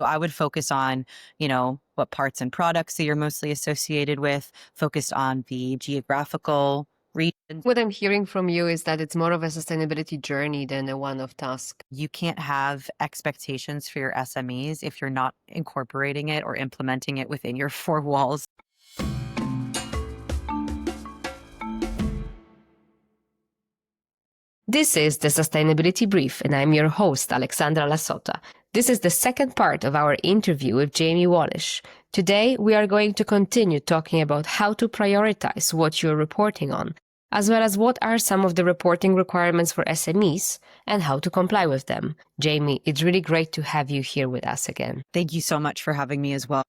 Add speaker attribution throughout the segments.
Speaker 1: I would focus on, what parts and products that you're mostly associated with, focused on the geographical regions.
Speaker 2: What I'm hearing from you is that it's more of a sustainability journey than a one-off task.
Speaker 1: You can't have expectations for your SMEs if you're not incorporating it or implementing it within your four walls.
Speaker 2: This is the Sustainability Brief, and I'm your host, Alexandra Lasota. This is the second part of our interview with Jamie Wallish. Today, we are going to continue talking about how to prioritize what you're reporting on, as well as what are some of the reporting requirements for SMEs and how to comply with them. Jamie, it's really great to have you here with us again.
Speaker 1: Thank you so much for having me as well.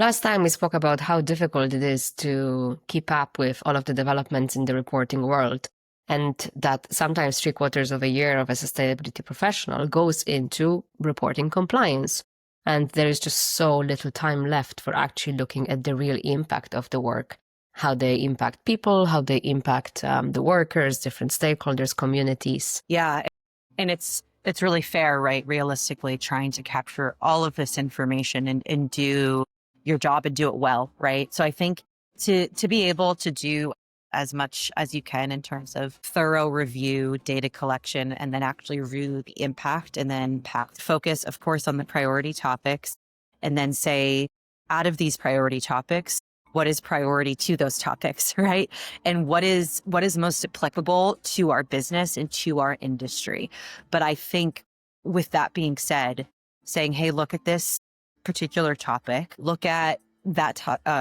Speaker 2: Last time we spoke about how difficult it is to keep up with all of the developments in the reporting world, and that sometimes 3/4 of a year of a sustainability professional goes into reporting compliance. And there is just so little time left for actually looking at the real impact of the work, how they impact people, how they impact the workers, different stakeholders, communities.
Speaker 1: Yeah, and it's really fair, right? Realistically, trying to capture all of this information and do your job and do it well, right? So I think to be able to do as much as you can in terms of thorough review, data collection, and then actually review the impact and then focus, of course, on the priority topics, and then say, out of these priority topics, what is priority to those topics, right? And what is most applicable to our business and to our industry. But I think with that being said, saying, hey, look at this particular topic, look at that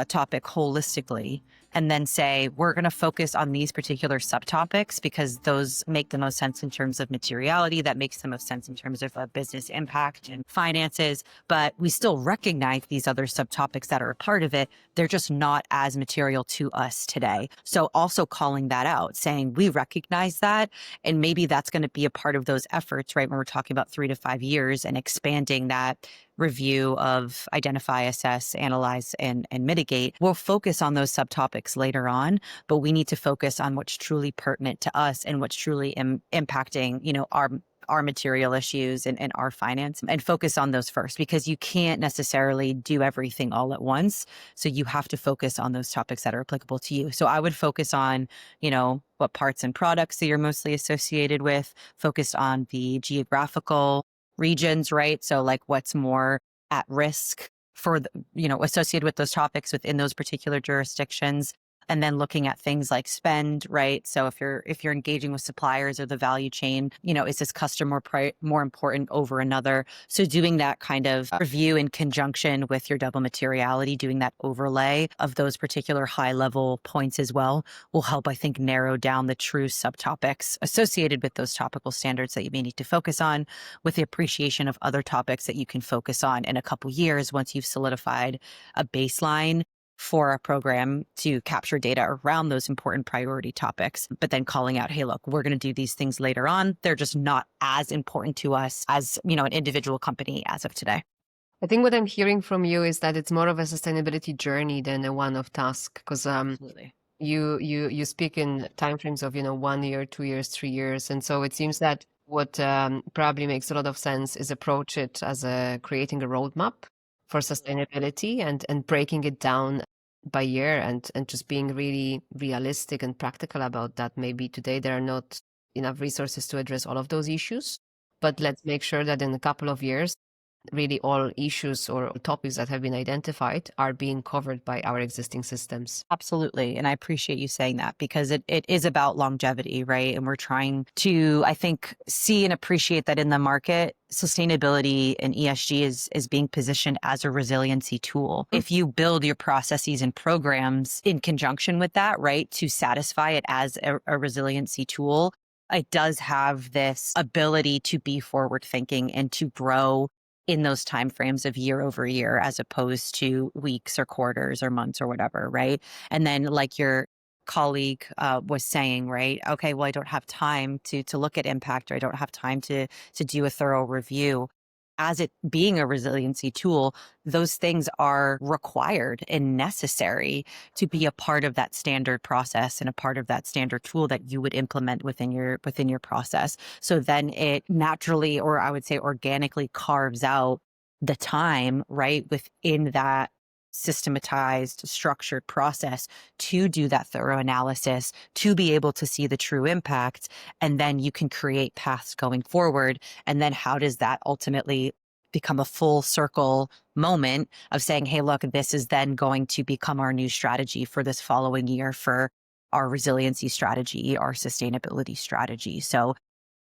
Speaker 1: topic holistically, and then say, we're going to focus on these particular subtopics because those make the most sense in terms of materiality. That makes the most sense in terms of business impact and finances. But we still recognize these other subtopics that are a part of it. They're just not as material to us today. So also calling that out, saying we recognize that, and maybe that's going to be a part of those efforts, right? When we're talking about 3 to 5 years and expanding that review of identify, assess, analyze, and mitigate. We'll focus on those subtopics later on, but we need to focus on what's truly pertinent to us and what's truly impacting, our material issues and our finance, and focus on those first, because you can't necessarily do everything all at once. So you have to focus on those topics that are applicable to you. So I would focus on, what parts and products that you're mostly associated with, focused on the geographical regions, right? So like what's more at risk for associated with those topics within those particular jurisdictions. And then looking at things like spend, right? So if you're engaging with suppliers or the value chain, is this customer more important over another? So doing that kind of review in conjunction with your double materiality, doing that overlay of those particular high level points as well, will help, I think, narrow down the true subtopics associated with those topical standards that you may need to focus on, with the appreciation of other topics that you can focus on in a couple years once you've solidified a baseline for a program to capture data around those important priority topics, but then calling out, hey, look, we're going to do these things later on. They're just not as important to us as, an individual company as of today.
Speaker 2: I think what I'm hearing from you is that it's more of a sustainability journey than a one-off task, because
Speaker 1: Absolutely.
Speaker 2: you speak in timeframes of 1 year, 2 years, 3 years, and so it seems that what probably makes a lot of sense is approach it as creating a roadmap for sustainability and breaking it down by year and just being really realistic and practical about that. Maybe today there are not enough resources to address all of those issues, but let's make sure that in a couple of years, really all issues or topics that have been identified are being covered by our existing systems.
Speaker 1: Absolutely. And I appreciate you saying that, because it is about longevity, right? And we're trying to, I think, see and appreciate that in the market, sustainability and ESG is being positioned as a resiliency tool. If you build your processes and programs in conjunction with that, right, to satisfy it as a resiliency tool, it does have this ability to be forward thinking and to grow in those timeframes of year over year, as opposed to weeks or quarters or months or whatever, right? And then, like your colleague was saying, right? Okay, well, I don't have time to look at impact, or I don't have time to do a thorough review. as it being a resiliency tool, those things are required and necessary to be a part of that standard process and a part of that standard tool that you would implement within your process. So then it naturally, or I would say organically, carves out the time, right, within that systematized, structured process to do that thorough analysis, to be able to see the true impact. And then you can create paths going forward. And then how does that ultimately become a full circle moment of saying, hey, look, this is then going to become our new strategy for this following year for our resiliency strategy, our sustainability strategy. So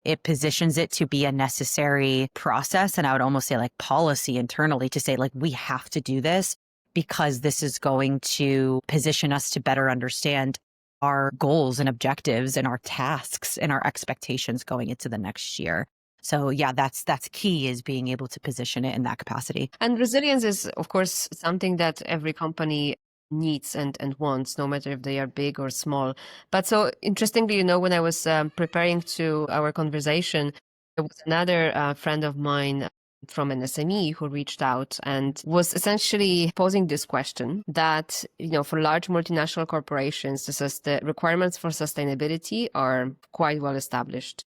Speaker 1: it positions it to be a necessary process. And I would almost say like policy internally to say, like, we have to do this because this is going to position us to better understand our goals and objectives and our tasks and our expectations going into the next year. So yeah, that's key, is being able to position it in that capacity.
Speaker 2: And resilience is, of course, something that every company needs and wants, no matter if they are big or small. But so interestingly, when I was preparing to our conversation, there was another friend of mine from an SME who reached out and was essentially posing this question that, for large multinational corporations, the requirements for sustainability are quite well established.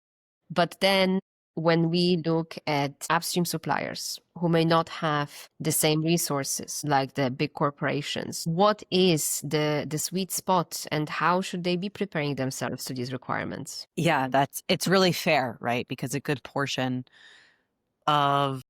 Speaker 2: But then when we look at upstream suppliers who may not have the same resources like the big corporations, what is the sweet spot and how should they be preparing themselves to these requirements?
Speaker 1: Yeah, it's really fair, right? Because a good portion of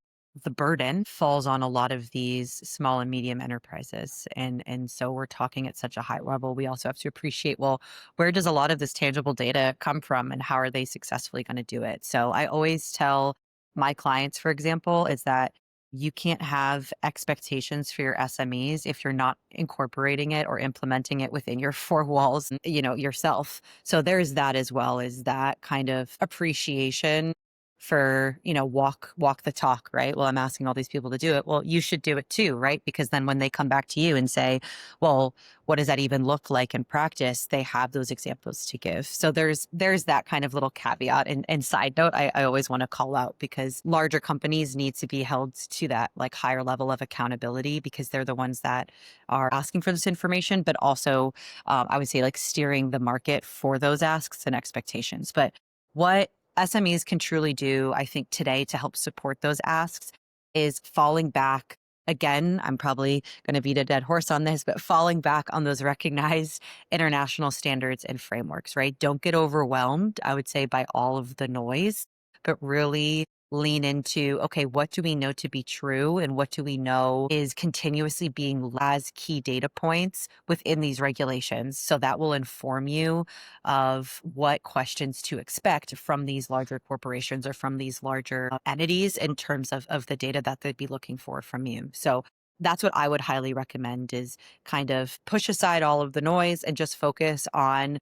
Speaker 1: the burden falls on a lot of these small and medium enterprises. And so we're talking at such a high level. We also have to appreciate, well, where does a lot of this tangible data come from and how are they successfully going to do it? So I always tell my clients, for example, is that you can't have expectations for your SMEs if you're not incorporating it or implementing it within your four walls, yourself. So there's that as well, is that kind of appreciation for, walk the talk, right? Well, I'm asking all these people to do it. Well, you should do it too, right? Because then when they come back to you and say, well, what does that even look like in practice? They have those examples to give. So there's that kind of little caveat and side note I always want to call out, because larger companies need to be held to that like higher level of accountability, because they're the ones that are asking for this information, but also I would say like steering the market for those asks and expectations. But what SMEs can truly do, I think, today to help support those asks is falling back. Again, I'm probably going to beat a dead horse on this, but falling back on those recognized international standards and frameworks, right? Don't get overwhelmed, I would say, by all of the noise, but really lean into, okay, what do we know to be true and what do we know is continuously being as key data points within these regulations? So that will inform you of what questions to expect from these larger corporations or from these larger entities in terms of the data that they'd be looking for from you. So that's what I would highly recommend, is kind of push aside all of the noise and just focus on,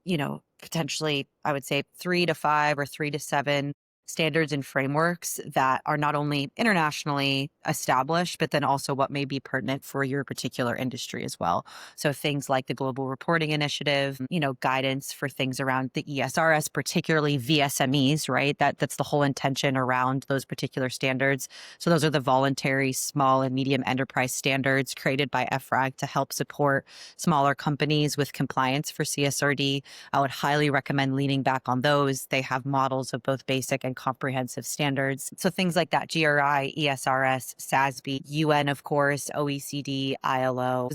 Speaker 1: potentially, I would say 3 to 5 or 3 to 7 standards and frameworks that are not only internationally established, but then also what may be pertinent for your particular industry as well. So things like the Global Reporting Initiative, guidance for things around the ESRS, particularly VSMEs, right? That's the whole intention around those particular standards. So those are the voluntary small and medium enterprise standards created by EFRAG to help support smaller companies with compliance for CSRD. I would highly recommend leaning back on those. They have models of both basic and comprehensive standards. So things like that, GRI, ESRS, SASB, UN, of course, OECD, ILO,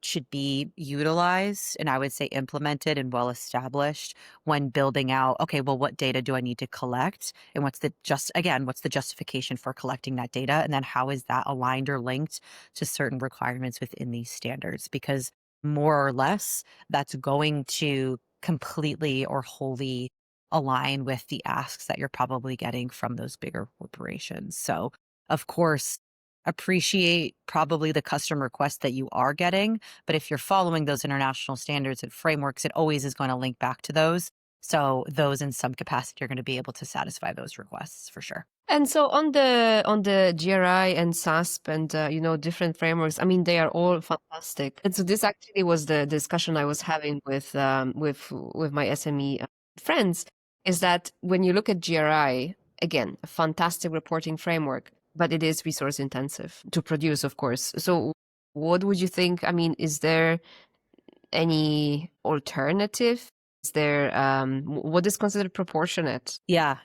Speaker 1: should be utilized and I would say implemented and well established when building out, okay, well, what data do I need to collect? And what's the justification for collecting that data? And then how is that aligned or linked to certain requirements within these standards? Because more or less, that's going to completely or wholly align with the asks that you're probably getting from those bigger corporations. So, of course, appreciate probably the custom request that you are getting, but if you're following those international standards and frameworks, it always is going to link back to those. So those in some capacity are going to be able to satisfy those requests for sure.
Speaker 2: And so on the GRI and SASP and different frameworks, I mean, they are all fantastic. And so this actually was the discussion I was having with my SME friends, is that when you look at GRI, again, a fantastic reporting framework, but it is resource intensive to produce, of course. So what would you think? I mean, is there any alternative? Is there, what is considered proportionate?
Speaker 1: Yeah.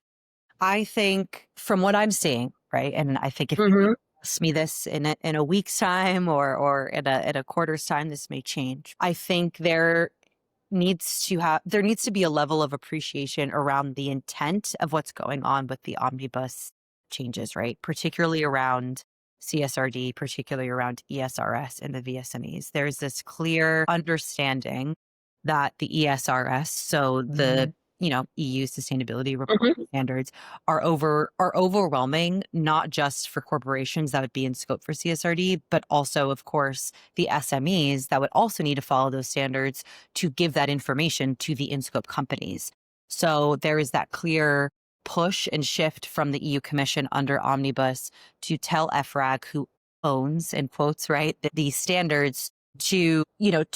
Speaker 1: I think from what I'm seeing, right, and I think if
Speaker 2: Mm-hmm.
Speaker 1: you ask me this in a week's time or in a quarter's time, this may change. I think there needs to be a level of appreciation around the intent of what's going on with the omnibus changes, right? Particularly around CSRD, particularly around ESRS and the VSMEs. There's this clear understanding that the ESRS, so the EU sustainability reporting standards are overwhelming, not just for corporations that would be in scope for CSRD, but also, of course, the SMEs that would also need to follow those standards to give that information to the in-scope companies. So there is that clear push and shift from the EU Commission under Omnibus to tell EFRAG, who owns, in quotes, right, these standards, to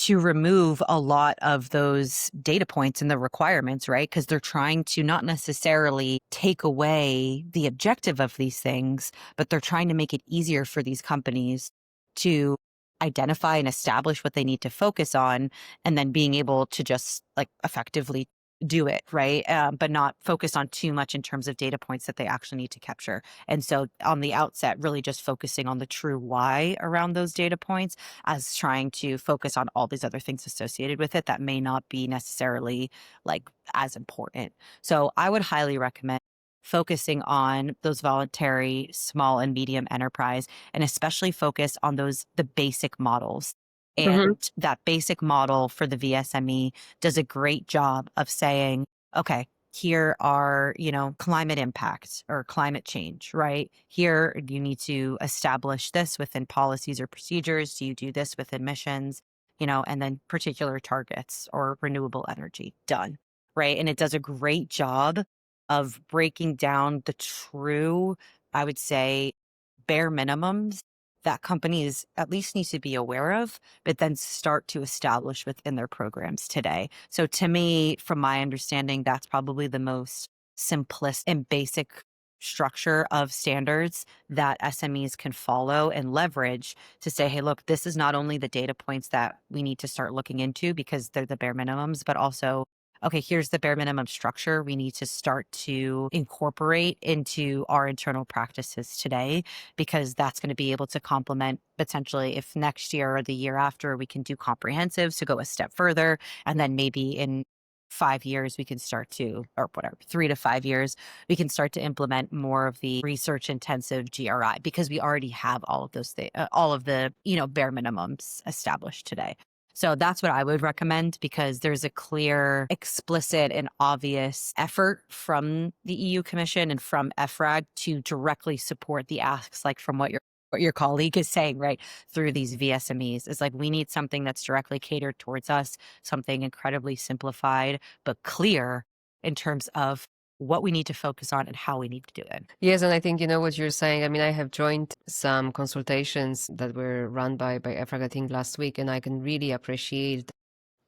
Speaker 1: remove a lot of those data points and the requirements, right? Because they're trying to not necessarily take away the objective of these things, but they're trying to make it easier for these companies to identify and establish what they need to focus on, and then being able to just like effectively do it, right? But not focus on too much in terms of data points that they actually need to capture. And so on the outset, really just focusing on the true why around those data points, as trying to focus on all these other things associated with it that may not be necessarily like as important. So I would highly recommend focusing on those voluntary small and medium enterprise, and especially focus on the basic models. And that basic model for the VSME does a great job of saying, okay, here are, climate impacts or climate change, right? Here you need to establish this within policies or procedures. Do you do this with emissions, and then particular targets or renewable energy done, right? And it does a great job of breaking down the true, I would say, bare minimums that companies at least need to be aware of, but then start to establish within their programs today. So to me, from my understanding, that's probably the most simplest and basic structure of standards that SMEs can follow and leverage to say, hey, look, this is not only the data points that we need to start looking into because they're the bare minimums, but also, okay, here's the bare minimum structure we need to start to incorporate into our internal practices today, because that's going to be able to complement potentially if next year or the year after we can do comprehensives to go a step further. And then maybe in 5 years, we can start to, or whatever, 3 to 5 years, we can start to implement more of the research intensive GRI, because we already have all of those things, all of the, bare minimums established today. So that's what I would recommend, because there's a clear, explicit, and obvious effort from the EU Commission and from EFRAG to directly support the asks, like from what your colleague is saying, right, through these VSMEs. It's like, we need something that's directly catered towards us, something incredibly simplified, but clear in terms of what we need to focus on and how we need to do it.
Speaker 2: Yes, and I think what you're saying. I mean, I have joined some consultations that were run by EFRAG, I think, last week, and I can really appreciate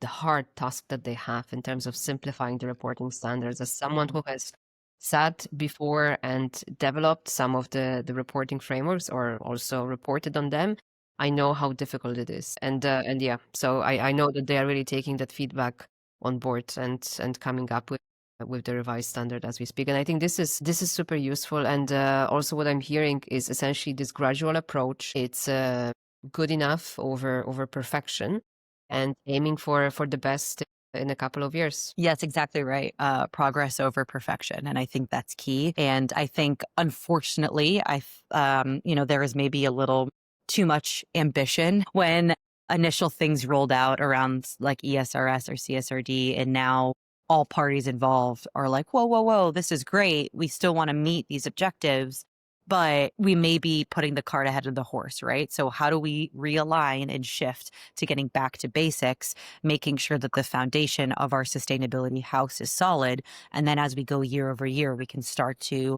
Speaker 2: the hard task that they have in terms of simplifying the reporting standards. As someone who has sat before and developed some of the reporting frameworks or also reported on them, I know how difficult it is. And yeah, so I know that they are really taking that feedback on board and coming up with the revised standard as we speak. And I think this is super useful. And also what I'm hearing is essentially this gradual approach. It's good enough over perfection, and aiming for the best in a couple of years.
Speaker 1: Yes, exactly right. Progress over perfection. And I think that's key. And I think, unfortunately, there is maybe a little too much ambition when initial things rolled out around like ESRS or CSRD, and now all parties involved are like, whoa, whoa, whoa, this is great. We still want to meet these objectives, but we may be putting the cart ahead of the horse, right? So how do we realign and shift to getting back to basics, making sure that the foundation of our sustainability house is solid? And then as we go year over year, we can start to,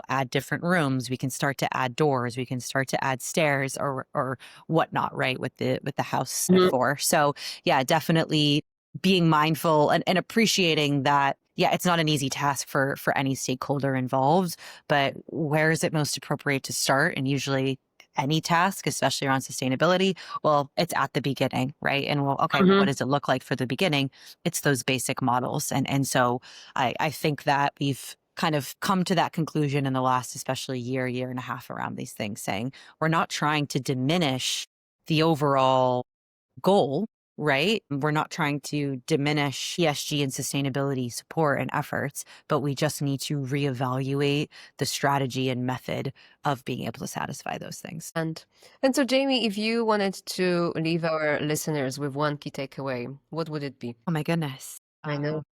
Speaker 1: add different rooms. We can start to add doors. We can start to add stairs or whatnot, right? With the house for. So yeah, definitely being mindful and appreciating that yeah, it's not an easy task for any stakeholder involved, but where is it most appropriate to start? And usually any task, especially around sustainability, well, it's at the beginning, right? And well, okay, what does it look like for the beginning? It's those basic models. And so I think that we've kind of come to that conclusion in the last, especially year and a half around these things, saying we're not trying to diminish the overall goal, right? We're not trying to diminish ESG and sustainability support and efforts, but we just need to reevaluate the strategy and method of being able to satisfy those things.
Speaker 2: And so, Jamie, if you wanted to leave our listeners with one key takeaway, what would it be?
Speaker 1: Oh my goodness.
Speaker 2: I know.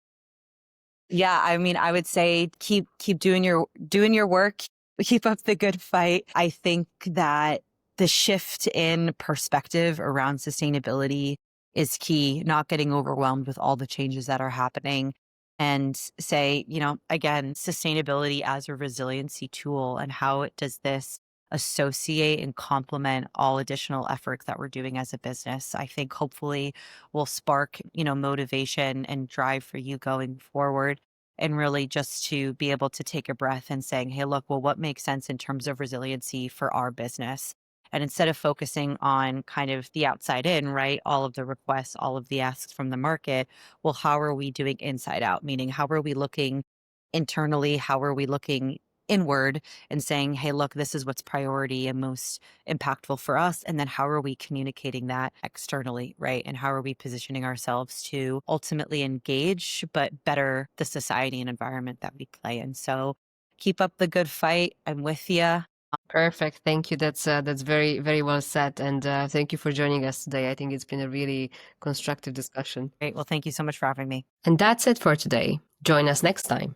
Speaker 1: Yeah, I mean, I would say keep doing your work, keep up the good fight. I think that the shift in perspective around sustainability is key, not getting overwhelmed with all the changes that are happening and say, again, sustainability as a resiliency tool and how does this associate and complement all additional efforts that we're doing as a business. I think hopefully will spark, motivation and drive for you going forward. And really just to be able to take a breath and saying, hey, look, well, what makes sense in terms of resiliency for our business? And instead of focusing on kind of the outside in, right, all of the requests, all of the asks from the market, well, how are we doing inside out? Meaning, how are we looking internally? How are we looking inward and saying, hey, look, this is what's priority and most impactful for us. And then how are we communicating that externally, right? And how are we positioning ourselves to ultimately engage, but better the society and environment that we play in? So keep up the good fight. I'm with you.
Speaker 2: Perfect. Thank you. That's very, very well said. And thank you for joining us today. I think it's been a really constructive discussion.
Speaker 1: Great. Well, thank you so much for having me.
Speaker 2: And that's it for today. Join us next time.